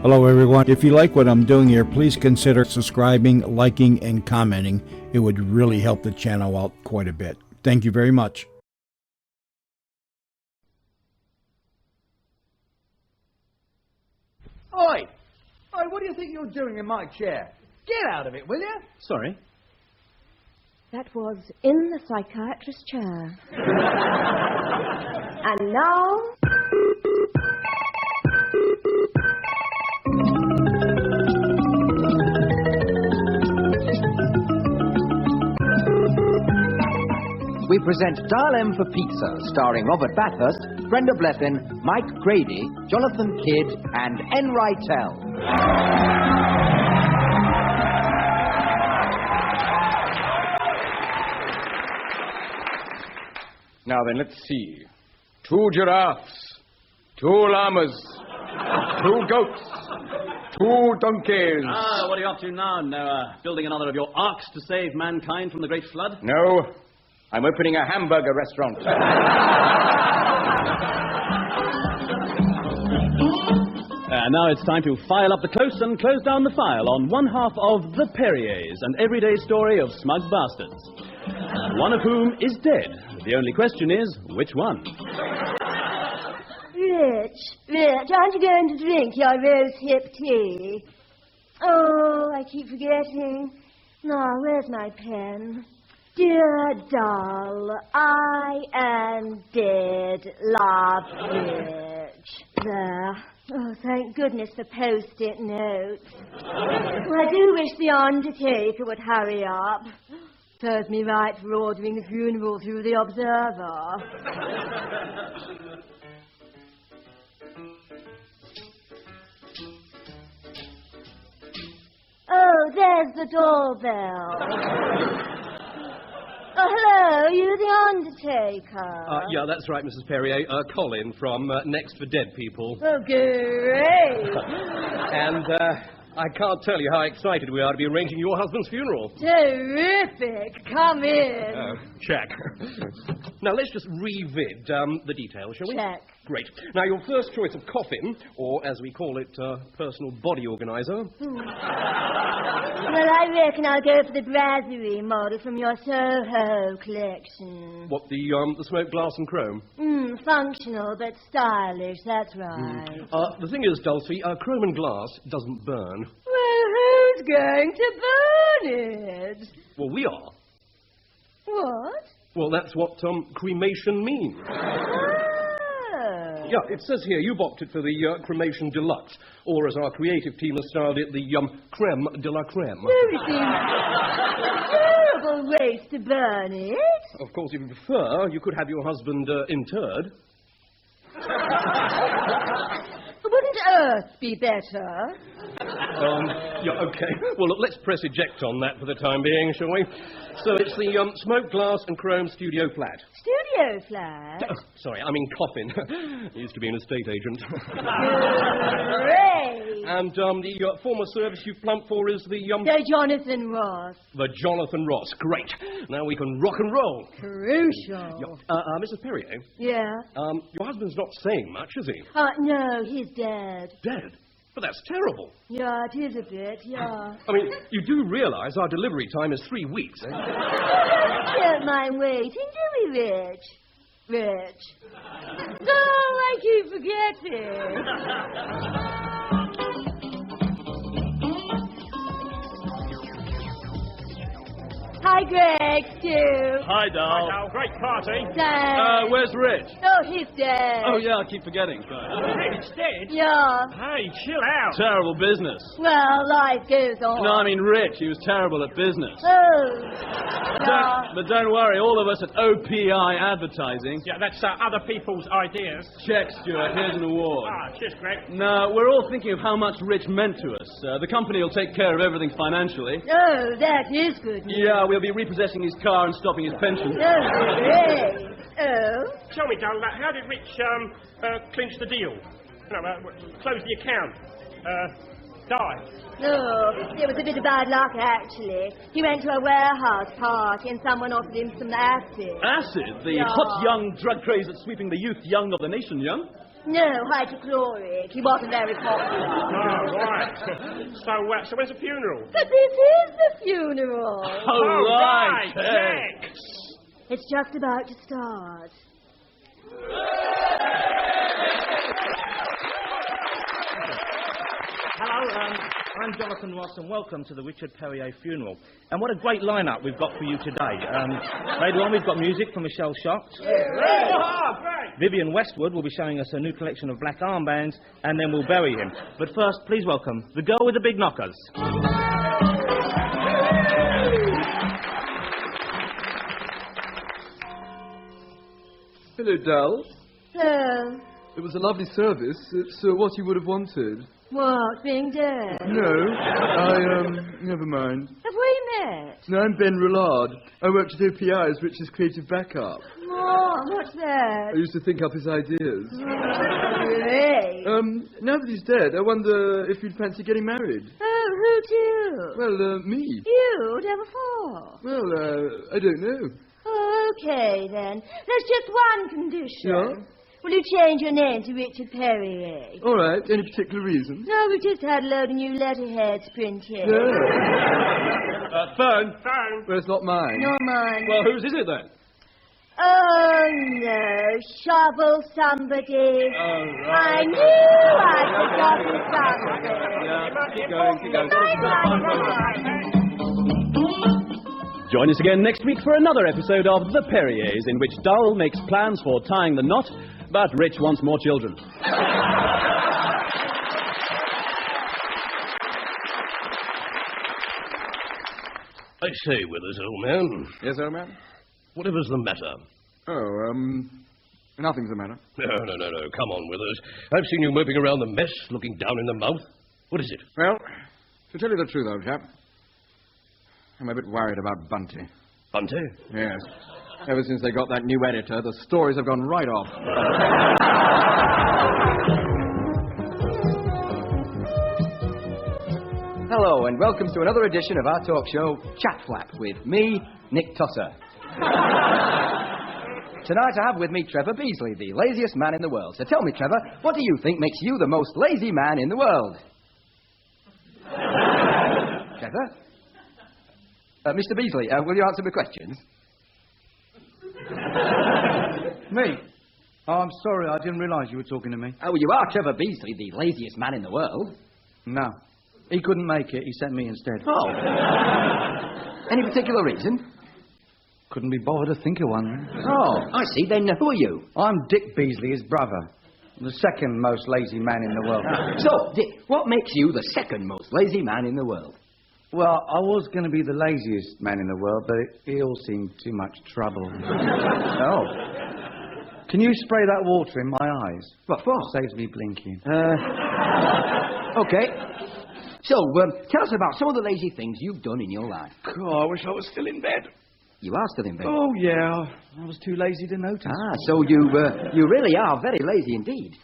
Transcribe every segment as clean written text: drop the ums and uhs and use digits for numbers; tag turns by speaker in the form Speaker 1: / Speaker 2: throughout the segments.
Speaker 1: Hello everyone. If you like what I'm doing here, please consider subscribing, liking, and commenting. It would really help the channel out quite a bit. Thank you very much.
Speaker 2: Oi! Oi, what do you think you're doing in my chair? Get out of it, will you?
Speaker 3: Sorry.
Speaker 4: That was In the Psychiatrist's Chair. And now...
Speaker 5: We present Dial M for Pizza, starring Robert Bathurst, Brenda Blethyn, Mike Grady, Jonathan Kidd, and N. Rytell.
Speaker 6: Now then, let's see. 2 giraffes, 2 llamas, 2 goats, 2 donkeys.
Speaker 3: Ah, what are you up to now, Noah? Building another of your arks to save mankind from the Great Flood?
Speaker 6: No, I'm opening a hamburger restaurant.
Speaker 3: Now it's time to file up the close and close down the file on one half of The Perriers, an everyday story of smug bastards. One of whom is dead. The only question is, which one?
Speaker 4: Rich, aren't you going to drink your rose-hip tea? Oh, I keep forgetting. Now, where's my pen? Dear doll, I am dead, love, Rich. There. Oh, thank goodness for post-it notes. I do wish the undertaker would hurry up. Serves me right for ordering the funeral through the Observer. Oh, there's the doorbell. Oh, hello, are you the undertaker?
Speaker 7: Yeah, that's right, Mrs. Perrier. Colin from Next for Dead People.
Speaker 4: Oh, great.
Speaker 7: And I can't tell you how excited we are to be arranging your husband's funeral.
Speaker 4: Terrific. Come in.
Speaker 7: Check. Now, let's just revid the details, shall we?
Speaker 4: Check.
Speaker 7: Great. Now, your first choice of coffin, or as we call it, personal body organizer.
Speaker 4: Well, I reckon I'll go for the brasserie model from your Soho collection.
Speaker 7: What, the smoked glass and chrome?
Speaker 4: Functional but stylish, that's right.
Speaker 7: The thing is, Dulcie, chrome and glass doesn't burn.
Speaker 4: Well, who's going to burn it?
Speaker 7: Well, we are.
Speaker 4: What?
Speaker 7: Well, that's what cremation means.
Speaker 4: Oh.
Speaker 7: Yeah, it says here you've opted for the cremation deluxe, or as our creative team has styled it, the creme de la creme.
Speaker 4: It seems a terrible waste to burn it.
Speaker 7: Of course, if you prefer, you could have your husband interred.
Speaker 4: Wouldn't Earth be better?
Speaker 7: Yeah, okay. Well, look, let's press eject on that for the time being, shall we? So it's the smoked glass and chrome studio flat.
Speaker 4: Studio flat?
Speaker 7: Oh, sorry, I mean coffin. Used to be an estate agent.
Speaker 4: Great!
Speaker 7: And the former service you've plumped for is the
Speaker 4: The Jonathan Ross.
Speaker 7: The Jonathan Ross. Great. Now we can rock and roll.
Speaker 4: Crucial.
Speaker 7: Mrs. Perrier.
Speaker 4: Yeah?
Speaker 7: Your husband's not saying much, is he?
Speaker 4: No, he's dead.
Speaker 7: Dead? But that's terrible.
Speaker 4: Yeah, it is a bit, yeah.
Speaker 7: I mean, you do realise our delivery time is 3 weeks, eh?
Speaker 4: Don't mind waiting, do we, Rich? Rich. Oh, I keep forgetting. Hi, Greg, Stu.
Speaker 3: Hi, doll.
Speaker 8: Hi, Dal. Great party.
Speaker 4: Dad.
Speaker 3: Where's Rich?
Speaker 4: Oh, he's dead.
Speaker 3: Oh, yeah, I keep forgetting.
Speaker 8: It's dead.
Speaker 4: Yeah.
Speaker 8: Hey, chill out.
Speaker 3: Terrible business.
Speaker 4: Well, life goes on.
Speaker 3: No, I mean Rich. He was terrible at business.
Speaker 4: Oh. Yeah.
Speaker 3: But don't worry, all of us at OPI Advertising.
Speaker 8: Yeah, that's other people's ideas.
Speaker 3: Check, Stuart. Here's an award.
Speaker 8: Cheers, Greg.
Speaker 3: No, we're all thinking of how much Rich meant to us. The company will take care of everything financially.
Speaker 4: Oh, that is good news.
Speaker 3: Yeah, we'll be repossessing his car and stopping his pension.
Speaker 4: Oh, great. Oh?
Speaker 8: Tell me, Dal, how did Rich clinch the deal? Close the account. Die.
Speaker 4: No, it was a bit of bad luck, actually. He went to a warehouse party and someone offered him some acid.
Speaker 3: Acid? The
Speaker 4: Yeah.
Speaker 3: hot young drug craze that's sweeping the youth young of the nation young?
Speaker 4: No, hydrochloric. He wasn't very popular.
Speaker 8: Oh, right. So when's the funeral?
Speaker 4: But this is the funeral.
Speaker 8: Oh, right. Yes.
Speaker 4: It's just about to start.
Speaker 9: Hello, I'm Jonathan Ross, and welcome to the Richard Perrier funeral. And what a great lineup we've got for you today. Later on, we've got music from Michelle Shocked. Vivian Westwood will be showing us a new collection of black armbands, and then we'll bury him. But first, please welcome the girl with the big knockers.
Speaker 10: Hello, Dal.
Speaker 4: Hello.
Speaker 10: It was a lovely service. It's what you would have wanted.
Speaker 4: What, being dead?
Speaker 10: No, never mind.
Speaker 4: Have we met?
Speaker 10: No, I'm Ben Rollard. I worked at OPI as Rich's creative backup.
Speaker 4: Oh, what's that?
Speaker 10: I used to think up his ideas.
Speaker 4: Great.
Speaker 10: Now that he's dead, I wonder if you'd fancy getting married.
Speaker 4: Oh, who to?
Speaker 10: Well, me.
Speaker 4: You? Never for?
Speaker 10: Well, I don't know.
Speaker 4: Oh, okay, then. There's just one condition.
Speaker 10: Yeah?
Speaker 4: Will you change your name to Richard Perrier?
Speaker 10: All right. Any particular reason?
Speaker 4: No, we just had a load of new letterheads printed.
Speaker 10: No.
Speaker 7: Phone.
Speaker 10: Well, it's not mine.
Speaker 4: Nor mine.
Speaker 7: Well, whose is it then?
Speaker 4: Oh, no. Shovel somebody.
Speaker 7: Oh,
Speaker 4: I
Speaker 7: right.
Speaker 4: knew I'd forgotten something.
Speaker 7: Yeah, keep going.
Speaker 3: Join us again next week for another episode of The Perriers, in which Dull makes plans for tying the knot, but Rich wants more children.
Speaker 7: I say, Withers, old man.
Speaker 6: Yes, old man?
Speaker 7: Whatever's the matter?
Speaker 6: Oh, nothing's the matter.
Speaker 7: No. Come on, Withers. I've seen you moping around the mess, looking down in the mouth. What is it?
Speaker 6: Well, to tell you the truth, old chap, I'm a bit worried about Bunty.
Speaker 7: Bunty?
Speaker 6: Yes. Ever since they got that new editor, the stories have gone right off.
Speaker 5: Hello, and welcome to another edition of our talk show, Chat Flap, with me, Nick Tosser. Tonight I have with me Trevor Beasley, the laziest man in the world. So tell me, Trevor, what do you think makes you the most lazy man in the world? Trevor? Mr. Beasley, will you answer my questions?
Speaker 11: Me? Oh, I'm sorry, I didn't realise you were talking to me.
Speaker 5: Oh, you are Trevor Beasley, the laziest man in the world.
Speaker 11: No. He couldn't make it, he sent me instead.
Speaker 5: Oh. Any particular reason?
Speaker 11: Couldn't be bothered to think of one.
Speaker 5: Oh, I see. Then who are you?
Speaker 11: I'm Dick Beasley, his brother. The second most lazy man in the world.
Speaker 5: So, Dick, what makes you the second most lazy man in the world?
Speaker 11: Well, I was going to be the laziest man in the world, but it all seemed too much trouble.
Speaker 5: Oh.
Speaker 11: Can you spray that water in my eyes?
Speaker 5: What for?
Speaker 11: Saves me blinking.
Speaker 5: Okay. So, tell us about some of the lazy things you've done in your life.
Speaker 11: God, I wish I was still in bed.
Speaker 5: You are still in bed?
Speaker 11: Oh, yeah. I was too lazy to notice.
Speaker 5: Ah, so you really are very lazy indeed.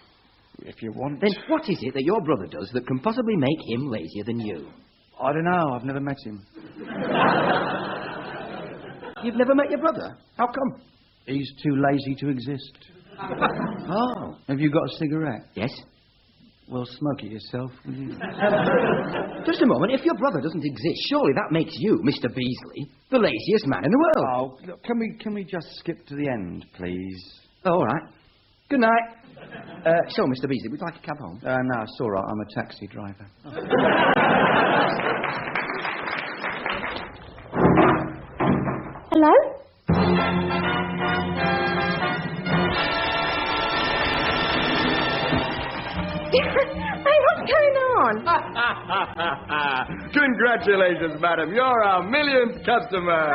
Speaker 11: If you want.
Speaker 5: Then what is it that your brother does that can possibly make him lazier than you?
Speaker 11: I don't know. I've never met him.
Speaker 5: You've never met your brother? How come?
Speaker 11: He's too lazy to exist.
Speaker 5: Oh.
Speaker 11: Have you got a cigarette?
Speaker 5: Yes.
Speaker 11: Well, smoke it yourself, will you?
Speaker 5: Just a moment. If your brother doesn't exist, surely that makes you, Mr. Beasley, the laziest man in the world.
Speaker 11: Oh, look, can we just skip to the end, please?
Speaker 5: Oh, all right. Good night. So, Mr. Beasley, would you like a cab home?
Speaker 11: No, it's all right. I'm a taxi driver.
Speaker 4: Hello? What's going on?
Speaker 6: Congratulations, madam. You're our millionth customer.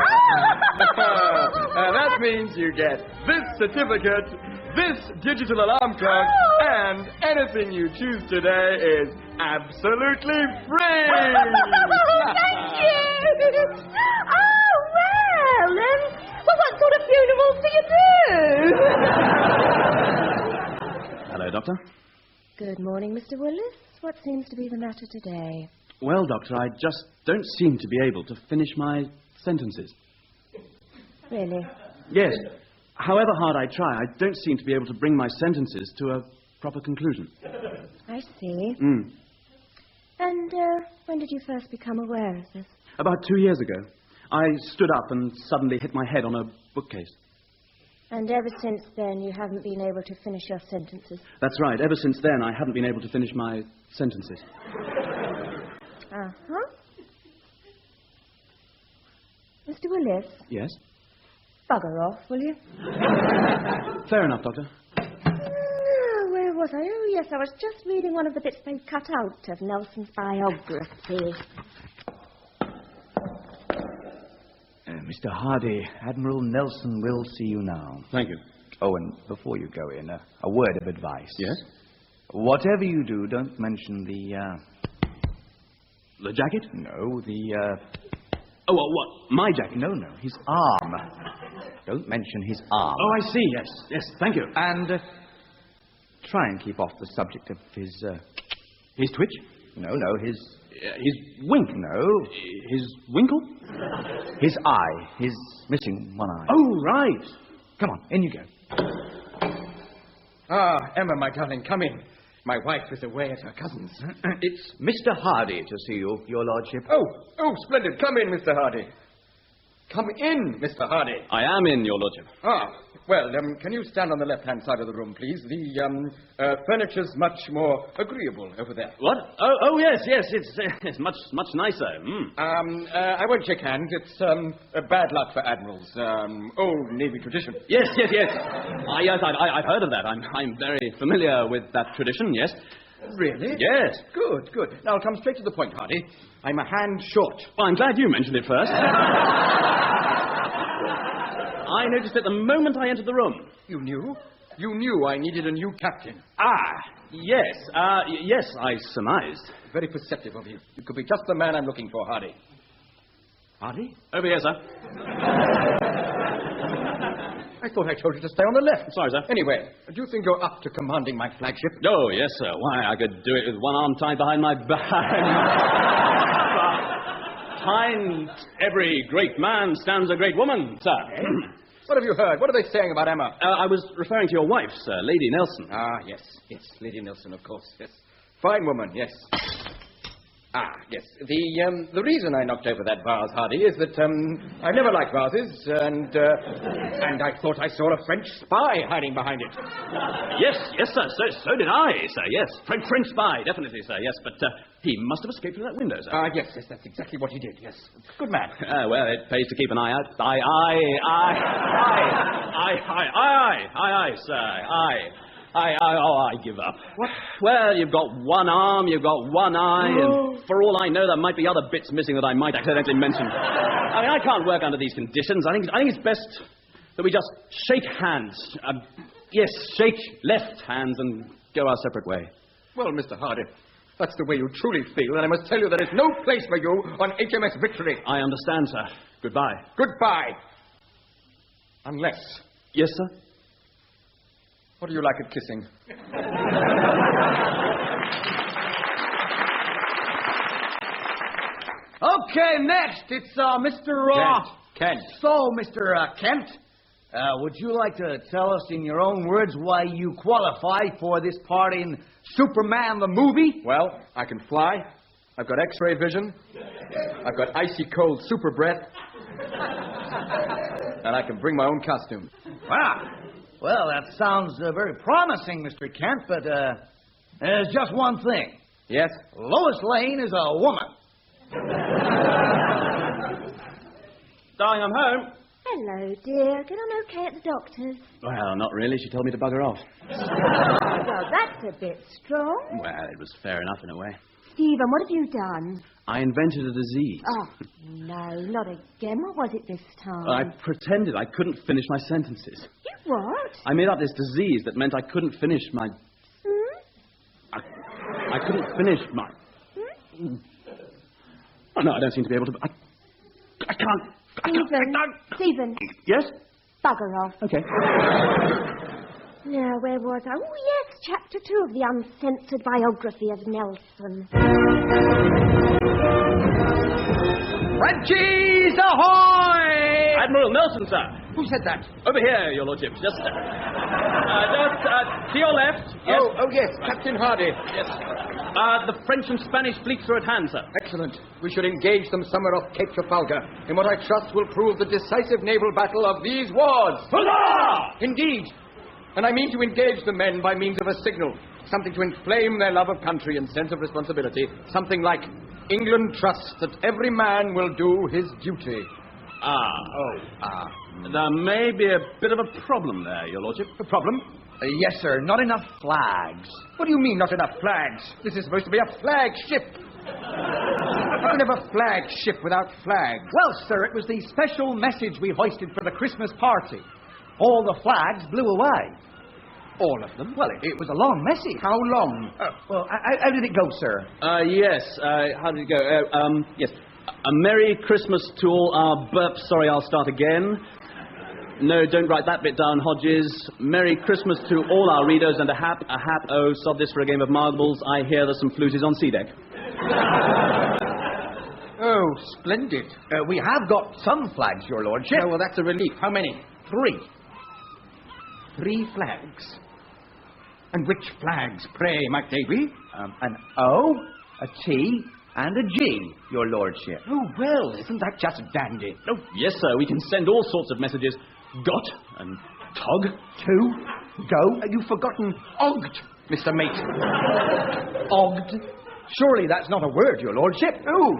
Speaker 6: That means you get this certificate, this digital alarm clock, and anything you choose today is absolutely free.
Speaker 4: Thank you. Oh, well, what sort of funerals do you do?
Speaker 3: Hello, Doctor.
Speaker 4: Good morning, Mr. Willis. What seems to be the matter today?
Speaker 3: Well, Doctor, I just don't seem to be able to finish my sentences.
Speaker 4: Really?
Speaker 3: Yes. However hard I try, I don't seem to be able to bring my sentences to a proper conclusion.
Speaker 4: I see.
Speaker 3: Mm.
Speaker 4: And when did you first become aware of this?
Speaker 3: About 2 years ago, I stood up and suddenly hit my head on a bookcase.
Speaker 4: And ever since then, you haven't been able to finish your sentences?
Speaker 3: That's right. Ever since then, I haven't been able to finish my sentences.
Speaker 4: Uh-huh. Mr. Willis?
Speaker 3: Yes?
Speaker 4: Bugger off, will you?
Speaker 3: Fair enough, Doctor.
Speaker 4: Where was I? Oh, yes, I was just reading one of the bits they cut out of Nelson's biography.
Speaker 11: Mr. Hardy, Admiral Nelson will see you now.
Speaker 3: Thank you.
Speaker 11: Oh, and before you go in, a word of advice.
Speaker 3: Yes?
Speaker 11: Whatever you do, don't mention the
Speaker 3: jacket?
Speaker 11: No, the,
Speaker 3: Oh, what? My jacket?
Speaker 11: No, his arm. Don't mention his arm.
Speaker 3: Oh, I see, yes, thank you.
Speaker 11: And try and keep off the subject of his,
Speaker 3: His twitch?
Speaker 11: No, his
Speaker 3: wink?
Speaker 11: No.
Speaker 3: His winkle?
Speaker 11: His eye. His missing one eye.
Speaker 3: Oh, right.
Speaker 11: Come on, in you go.
Speaker 6: Ah, Emma, my darling, come in. My wife is away at her cousin's.
Speaker 11: It's Mr. Hardy to see you, Your Lordship.
Speaker 6: Oh, splendid. Come in, Mr. Hardy. Come in, Mr. Hardy.
Speaker 3: I am in, Your Lordship.
Speaker 6: Ah, well, can you stand on the left-hand side of the room, please? The furniture's much more agreeable over there.
Speaker 3: What? Oh, yes, it's much nicer. Mm.
Speaker 6: I won't shake hands. It's bad luck for admirals. Old Navy tradition.
Speaker 3: Yes. Yes, I've heard of that. I'm very familiar with that tradition, yes.
Speaker 6: Really?
Speaker 3: Yes.
Speaker 6: Good. Now, I'll come straight to the point, Hardy. I'm a hand short.
Speaker 3: Well, I'm glad you mentioned it first. I noticed it the moment I entered the room.
Speaker 6: You knew? You knew I needed a new captain.
Speaker 3: Yes. Yes, I surmised.
Speaker 6: Very perceptive of you. You could be just the man I'm looking for, Hardy.
Speaker 3: Hardy? Over here, sir.
Speaker 6: I thought I told you to stay on the left.
Speaker 3: Sorry, sir.
Speaker 6: Anyway, do you think you're up to commanding my flagship?
Speaker 3: Oh, yes, sir. Why, I could do it with one arm tied behind my back. Behind every great man stands a great woman, sir.
Speaker 6: What have you heard? What are they saying about Emma?
Speaker 3: I was referring to your wife, sir, Lady Nelson.
Speaker 6: Yes, Lady Nelson, of course, yes. Fine woman, yes. Yes. The reason I knocked over that vase, Hardy, is that I never liked vases, and I thought I saw a French spy hiding behind it.
Speaker 3: Yes, sir. So did I, sir. Yes, French spy, definitely, sir. Yes, but he must have escaped through that window, sir.
Speaker 6: Yes, that's exactly what he did. Yes, good man.
Speaker 3: Well, it pays to keep an eye out. Aye, sir. I give up.
Speaker 6: What?
Speaker 3: Well, you've got one arm, you've got one eye, and for all I know, there might be other bits missing that I might accidentally mention. I mean, I can't work under these conditions. I think it's best that we just shake hands. Yes, shake left hands and go our separate way.
Speaker 6: Well, Mr. Hardy, that's the way you truly feel, and I must tell you there is no place for you on HMS Victory.
Speaker 3: I understand, sir. Goodbye.
Speaker 6: Goodbye. Unless...
Speaker 3: Yes, sir?
Speaker 6: What do you like at kissing?
Speaker 2: Okay, next, it's Mr.
Speaker 6: Kent.
Speaker 2: So, Mr. Kent, would you like to tell us in your own words why you qualify for this part in Superman the movie?
Speaker 6: Well, I can fly. I've got X-ray vision. I've got icy cold super breath. And I can bring my own costume.
Speaker 2: Wow. Well, that sounds very promising, Mr. Kent, but there's just one thing.
Speaker 6: Yes?
Speaker 2: Lois Lane is a woman.
Speaker 3: Darling, I'm home.
Speaker 4: Hello, dear. Get on okay at the doctor's?
Speaker 3: Well, not really. She told me to bugger off.
Speaker 4: Well, that's a bit strong.
Speaker 3: Well, it was fair enough in a way.
Speaker 4: Stephen, what have you done?
Speaker 3: I invented a disease.
Speaker 4: Oh, no, not again. What was it this time?
Speaker 3: I pretended I couldn't finish my sentences.
Speaker 4: You what?
Speaker 3: I made up this disease that meant I couldn't finish my... I couldn't finish my... Oh, no, I don't seem to be able to... I can't...
Speaker 4: Stephen.
Speaker 3: Yes?
Speaker 4: Bugger off.
Speaker 3: Okay.
Speaker 4: Now, where was I? Oh, yes, Chapter 2 of the uncensored biography of Nelson.
Speaker 2: Frenchies ahoy!
Speaker 3: Admiral Nelson, sir.
Speaker 6: Who said that?
Speaker 3: Over here, Your Lordship. Just to your left. Yes.
Speaker 6: Oh, yes, Captain Hardy.
Speaker 3: Yes. The French and Spanish fleets are at hand, sir.
Speaker 6: Excellent. We should engage them somewhere off Cape Trafalgar in what I trust will prove the decisive naval battle of these wars.
Speaker 3: Huzzah!
Speaker 6: Indeed. And I mean to engage the men by means of a signal. Something to inflame their love of country and sense of responsibility. Something like, England trusts that every man will do his duty.
Speaker 3: There may be a bit of a problem there, Your Lordship.
Speaker 6: A problem?
Speaker 2: Yes, sir. Not enough flags.
Speaker 6: What do you mean, not enough flags? This is supposed to be a flagship. How can you have a flagship without flags?
Speaker 2: Well, sir, it was the special message we hoisted for the Christmas party. All the flags blew away.
Speaker 6: All of them?
Speaker 2: Well, it was a long message.
Speaker 6: How long?
Speaker 2: Well, how did it go, sir?
Speaker 3: Yes. How did it go? Yes. A Merry Christmas to all our burps. Sorry, I'll start again. No, don't write that bit down, Hodges. Merry Christmas to all our readers and a hap. Oh, sod this for a game of marbles. I hear there's some floozies on sea deck.
Speaker 6: Oh, splendid.
Speaker 2: We have got some flags, Your Lordship.
Speaker 6: Oh, well, that's a relief. How many?
Speaker 2: 3.
Speaker 6: 3 flags. And which flags, pray, might they be?
Speaker 2: An O, a T, and a G, Your Lordship.
Speaker 6: Oh, well, isn't that just dandy?
Speaker 3: Oh, yes, sir. We can send all sorts of messages. Got and tog.
Speaker 2: To, go.
Speaker 6: You've forgotten ogged, Mr. Mate.
Speaker 2: Ogged? Surely that's not a word, Your Lordship.
Speaker 6: Oh,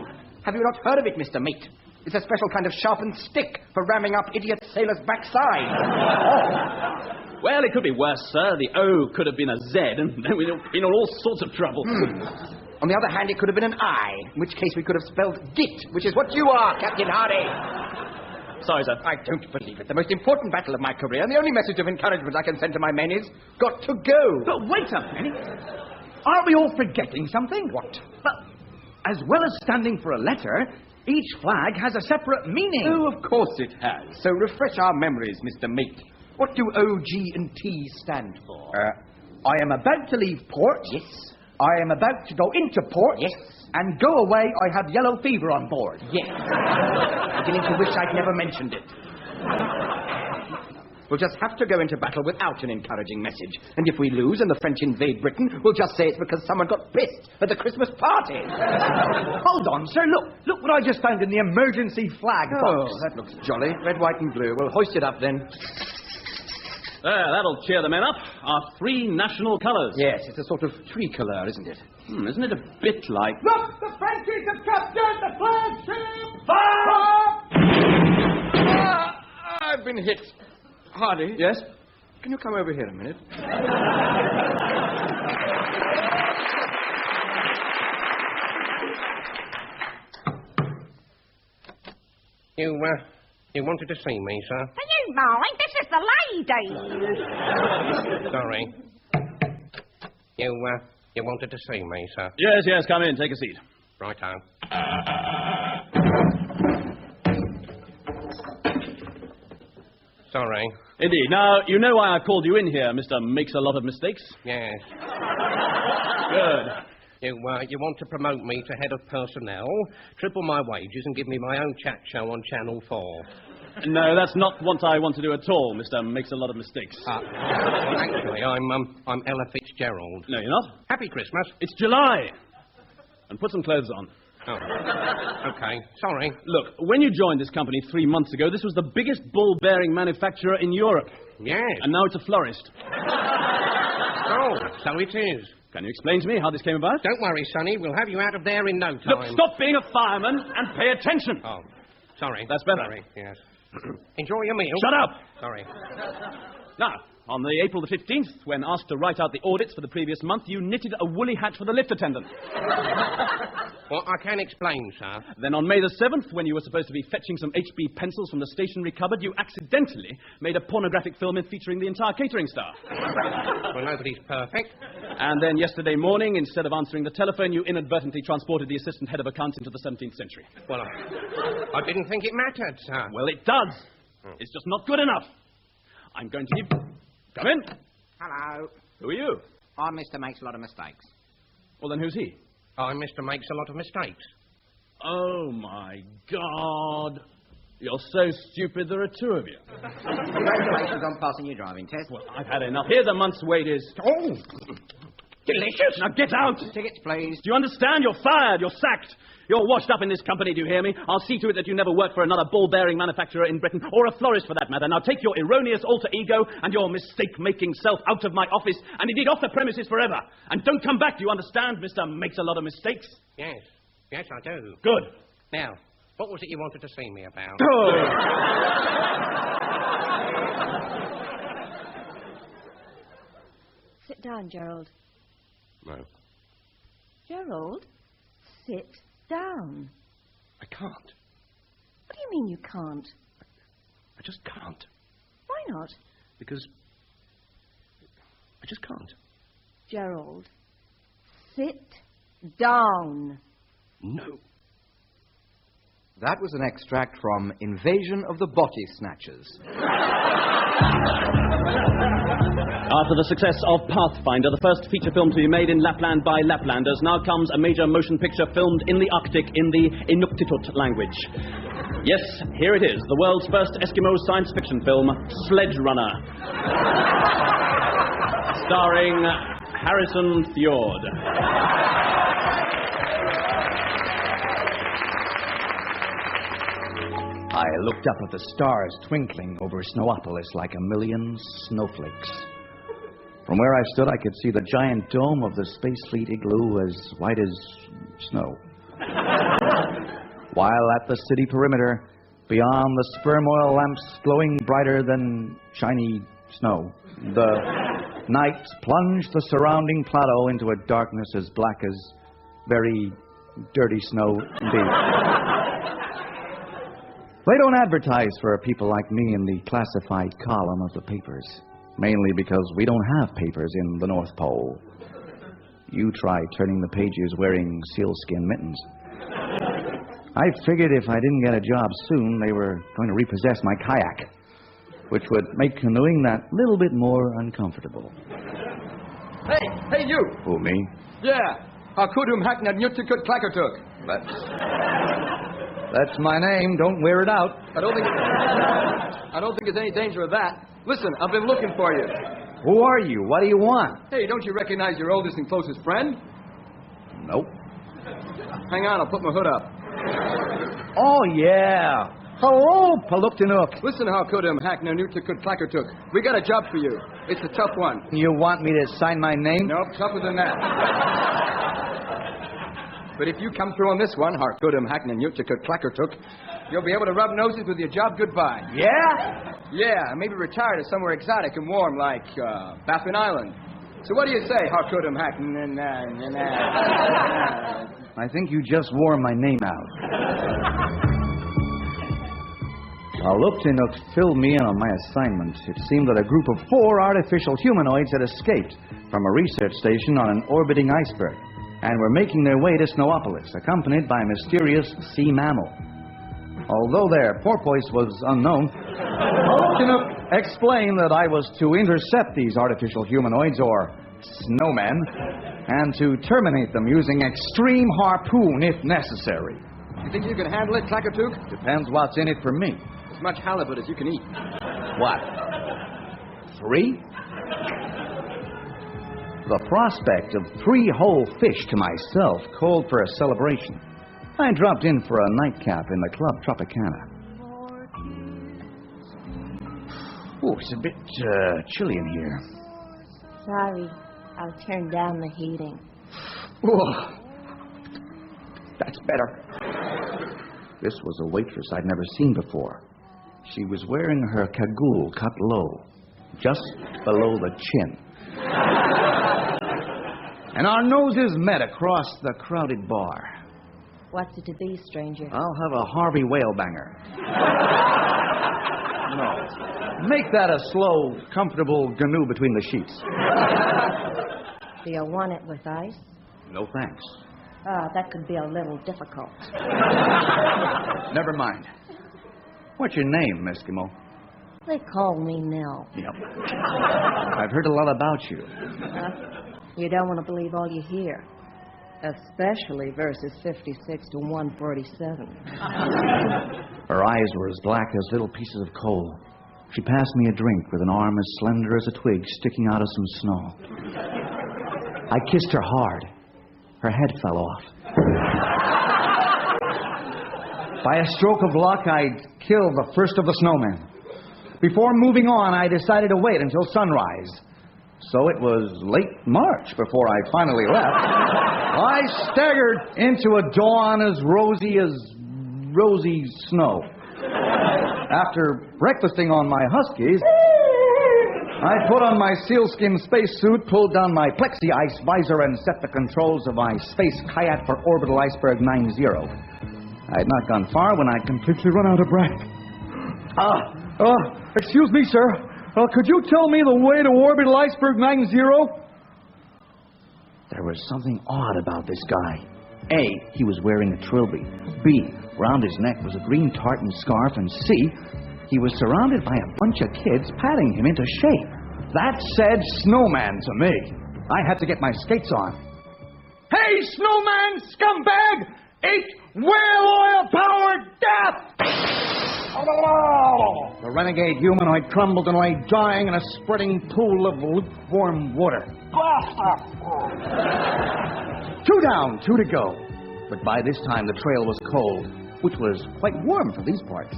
Speaker 6: have you not heard of it, Mr. Mate? It's a special kind of sharpened stick for ramming up idiot sailors' backside.
Speaker 3: Oh. Well, it could be worse, sir. The O could have been a Z, and then we'd have been in all sorts of trouble.
Speaker 6: On the other hand, it could have been an I, in which case we could have spelled git, which is what you are, Captain Hardy.
Speaker 3: Sorry, sir.
Speaker 6: I don't believe it. The most important battle of my career, and the only message of encouragement I can send to my men is, got to go.
Speaker 2: But wait a minute. Aren't we all forgetting something?
Speaker 6: What?
Speaker 2: Well, as well as standing for a letter, each flag has a separate meaning.
Speaker 6: Oh, of course it has. So refresh our memories, Mr. Mate. What do O, G, and T stand for?
Speaker 2: I am about to leave port.
Speaker 6: Yes.
Speaker 2: I am about to go into port.
Speaker 6: Yes.
Speaker 2: And go away, I have yellow fever on board.
Speaker 6: Yes. Beginning to wish I'd never mentioned it. We'll just have to go into battle without an encouraging message. And if we lose and the French invade Britain, we'll just say it's because someone got pissed at the Christmas party.
Speaker 2: Hold on, sir. Look what I just found in the emergency flag box.
Speaker 6: Oh, that looks jolly. Red, white, and blue. We'll hoist it up then.
Speaker 3: There, that'll cheer the men up. Our 3 national colours.
Speaker 6: Yes, it's a sort of tricolour, isn't it?
Speaker 3: Isn't it a bit like...
Speaker 2: Look, the Frenchies have captured the flagship!
Speaker 6: Fire! I've been hit. Hardy?
Speaker 3: Yes?
Speaker 6: Can you come over here a minute?
Speaker 7: You wanted to see me, sir?
Speaker 12: Do you mind? This is the lady.
Speaker 7: Sorry. You wanted to see me, sir?
Speaker 3: Yes, come in. Take a seat.
Speaker 7: Righto. Sorry.
Speaker 3: Indeed. Now, you know why I called you in here, Mr. Makes a Lot of Mistakes?
Speaker 7: Yes.
Speaker 3: Good.
Speaker 7: You want to promote me to head of personnel, triple my wages, and give me my own chat show on Channel 4.
Speaker 3: No, that's not what I want to do at all, Mr. Makes a Lot of Mistakes.
Speaker 7: Actually, I'm Ella Fitzgerald.
Speaker 3: No, you're not.
Speaker 7: Happy Christmas.
Speaker 3: It's July. And put some clothes on.
Speaker 7: Oh. Okay, sorry.
Speaker 3: Look, when you joined this company 3 months ago, this was the biggest ball-bearing manufacturer in Europe.
Speaker 7: Yes.
Speaker 3: And now it's a florist.
Speaker 7: Oh, so it is.
Speaker 3: Can you explain to me how this came about?
Speaker 7: Don't worry, Sonny. We'll have you out of there in no time.
Speaker 3: Look, stop being a fireman and pay attention.
Speaker 7: Oh, sorry.
Speaker 3: That's better.
Speaker 7: Sorry, yes. Enjoy your meal.
Speaker 3: Shut up!
Speaker 7: Sorry.
Speaker 3: Now, on the April the 15th, when asked to write out the audits for the previous month, you knitted a woolly hat for the lift attendant.
Speaker 7: Well, I can explain, sir.
Speaker 3: Then on May the 7th, when you were supposed to be fetching some HB pencils from the stationery cupboard, you accidentally made a pornographic film featuring the entire catering staff.
Speaker 7: Well, nobody's perfect.
Speaker 3: And then yesterday morning, instead of answering the telephone, you inadvertently transported the assistant head of accounts into the 17th century.
Speaker 7: Well, I didn't think it mattered, sir.
Speaker 3: Well, it does. It's just not good enough. I'm going to give... Come in.
Speaker 5: Hello.
Speaker 3: Who are you?
Speaker 5: I'm Mr. Makes a Lot of Mistakes.
Speaker 3: Well, then who's he?
Speaker 7: I'm Mr. Makes a Lot of Mistakes.
Speaker 3: Oh, my God. You're so stupid there are two of you.
Speaker 5: Congratulations on passing your driving test.
Speaker 3: Well, I've had enough. Here's a month's wages.
Speaker 5: Oh, delicious.
Speaker 3: Now get out.
Speaker 5: Tickets, please.
Speaker 3: Do you understand? You're fired. You're sacked. You're washed up in this company, do you hear me? I'll see to it that you never work for another ball-bearing manufacturer in Britain, or a florist for that matter. Now take your erroneous alter ego and your mistake-making self out of my office, and indeed off the premises forever. And don't come back, do you understand, Mr. Makes-a-lot-of-mistakes?
Speaker 8: Yes. Yes, I do.
Speaker 3: Good.
Speaker 8: Now, what was it you wanted to see me about?
Speaker 4: Sit down, Gerald.
Speaker 7: No.
Speaker 4: Gerald, sit down.
Speaker 7: I can't.
Speaker 4: What do you mean you can't?
Speaker 7: I just can't.
Speaker 4: Why not?
Speaker 7: Because I just can't.
Speaker 4: Gerald, sit down.
Speaker 7: No.
Speaker 5: That was an extract from Invasion of the Body Snatchers.
Speaker 3: After the success of Pathfinder, the first feature film to be made in Lapland by Laplanders, now comes a major motion picture filmed in the Arctic in the Inuktitut language. Yes, here it is, the world's first Eskimo science fiction film, Sledge Runner. Starring Harrison Fjord.
Speaker 11: I looked up at the stars twinkling over Snowopolis like a million snowflakes. From where I stood, I could see the giant dome of the Space Fleet igloo as white as snow. While at the city perimeter, beyond the sperm oil lamps glowing brighter than shiny snow, the night plunged the surrounding plateau into a darkness as black as very dirty snow indeed. They don't advertise for people like me in the classified column of the papers, mainly because we don't have papers in the North Pole. You try turning the pages wearing sealskin mittens. I figured if I didn't get a job soon, they were going to repossess my kayak, which would make canoeing that little bit more uncomfortable.
Speaker 6: Hey, you!
Speaker 11: Who, me?
Speaker 6: Yeah, Hakudum Hacknad Nutukut Klackertuk.
Speaker 11: That's my name. Don't wear it out.
Speaker 6: I don't think there's any danger of that. Listen, I've been looking for you.
Speaker 11: Who are you? What do you want?
Speaker 6: Hey, don't you recognize your oldest and closest friend?
Speaker 11: Nope.
Speaker 6: Hang on, I'll put my hood up.
Speaker 11: Oh, yeah. Hello, Paluktanuk.
Speaker 6: Listen, Hakudum Hacknad Nutukut Klackertuk. We got a job for you. It's a tough one.
Speaker 11: You want me to sign my name?
Speaker 6: Nope, tougher than that. But if you come through on this one, Harkudum Hacknan Yutukut Klackertuk, you'll be able to rub noses with your job goodbye.
Speaker 11: Yeah?
Speaker 6: Yeah, and maybe retire to somewhere exotic and warm like Baffin Island. So what do you say, Harkudum Hacknan?
Speaker 11: I think you just wore my name out. Paluktanuk filled me in on my assignment. It seemed that a group of 4 artificial humanoids had escaped from a research station on an orbiting iceberg and were making their way to Snowopolis, accompanied by a mysterious sea mammal. Although their porpoise was unknown, Paluktanuk explained that I was to intercept these artificial humanoids, or snowmen, and to terminate them using extreme harpoon if necessary.
Speaker 6: You think you can handle it, Klackertuk?
Speaker 11: Depends what's in it for me.
Speaker 6: As much halibut as you can eat.
Speaker 11: What? 3? The prospect of 3 whole fish to myself called for a celebration. I dropped in for a nightcap in the Club Tropicana. Oh, it's a bit chilly in here.
Speaker 4: Sorry, I'll turn down the heating.
Speaker 11: Oh, that's better. This was a waitress I'd never seen before. She was wearing her cagoule cut low, just below the chin. And our noses met across the crowded bar.
Speaker 4: What's it to be, stranger?
Speaker 11: I'll have a Harvey Whalebanger. No. Make that a slow, comfortable canoe between the sheets.
Speaker 4: Do you want it with ice?
Speaker 11: No thanks.
Speaker 4: That could be a little difficult.
Speaker 11: Never mind. What's your name, Eskimo?
Speaker 4: They call me Nell.
Speaker 11: Yep. I've heard a lot about you.
Speaker 4: You don't want to believe all you hear.
Speaker 13: Especially verses 56 to 147.
Speaker 11: Her eyes were as black as little pieces of coal. She passed me a drink with an arm as slender as a twig sticking out of some snow. I kissed her hard. Her head fell off. By a stroke of luck, I'd killed the first of the snowmen. Before moving on, I decided to wait until sunrise. So it was late March before I finally left. I staggered into a dawn as rosy snow. After breakfasting on my huskies, I put on my sealskin spacesuit, pulled down my plexi ice visor, and set the controls of my space kayak for orbital iceberg 90. I had not gone far when I completely run out of breath.
Speaker 10: Excuse me, sir. Could you tell me the way to orbital iceberg 90?
Speaker 11: There was something odd about this guy. A, he was wearing a trilby. B, round his neck was a green tartan scarf. And C, he was surrounded by a bunch of kids patting him into shape. That said snowman to me. I had to get my skates on.
Speaker 10: Hey, snowman, scumbag! Eat whale oil-powered death!
Speaker 11: The renegade humanoid crumbled and lay dying in a spreading pool of lukewarm water. 2 down, 2 to go. But by this time the trail was cold, which was quite warm for these parts.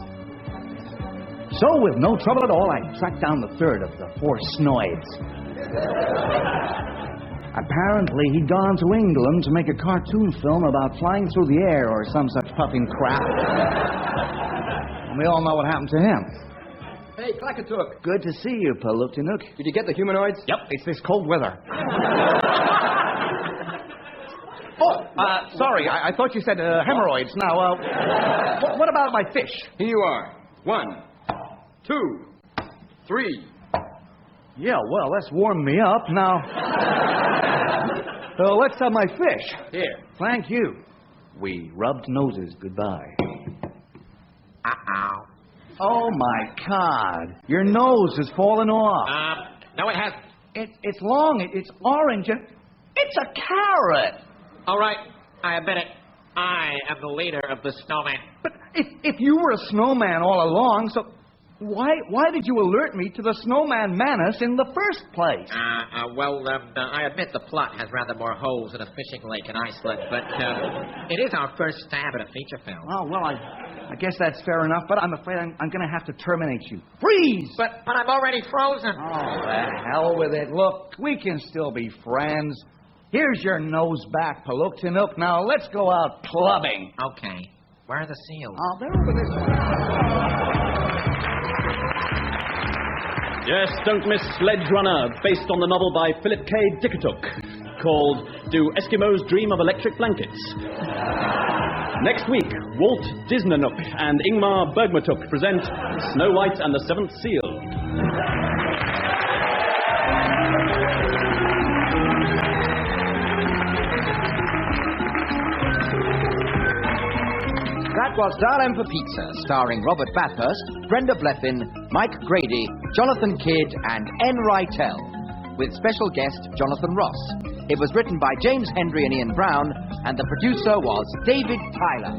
Speaker 11: So with no trouble at all, I tracked down the third of the 4 snoids. Apparently, he'd gone to England to make a cartoon film about flying through the air or some such puffing crap. And we all know what happened to him.
Speaker 6: Hey, Clackatook.
Speaker 11: Good to see you, Palutinook.
Speaker 6: Did you get the humanoids?
Speaker 11: Yep, it's this cold weather. Sorry, I thought you said hemorrhoids. Now, what about my fish?
Speaker 6: Here you are. 1, 2, 3.
Speaker 11: Yeah, well, that's warmed me up. Now, let's have my fish.
Speaker 6: Here.
Speaker 11: Thank you. We rubbed noses goodbye. Oh, my God. Your nose has fallen off.
Speaker 14: No, it hasn't.
Speaker 11: It's long. It's orange. And it's a carrot.
Speaker 14: All right, I admit it. I am the leader of the snowman.
Speaker 11: But if you were a snowman all along, so why did you alert me to the snowman menace in the first place?
Speaker 14: I admit the plot has rather more holes than a fishing lake in Iceland, but it is our first stab at a feature film.
Speaker 11: Oh, well, I guess that's fair enough, but I'm afraid I'm going to have to terminate you. Freeze!
Speaker 14: But I'm already frozen.
Speaker 11: Oh, the hell with it. Look, we can still be friends. Here's your nose back, Palutinook. Now, let's go out clubbing.
Speaker 14: Okay. Where are the seals?
Speaker 11: Oh, they're over this way.
Speaker 3: Yes, don't miss Sledge Runner, based on the novel by Philip K. Dickertook, called Do Eskimos Dream of Electric Blankets? Next week, Walt Disneynook and Ingmar Bergmatuk present Snow White and the Seventh Seal.
Speaker 5: That was Darlem for Pizza, starring Robert Bathurst, Brenda Blethyn, Mike Grady, Jonathan Kidd, and N. Rytell, with special guest Jonathan Ross. It was written by James Hendry and Ian Brown, and the producer was David Tyler.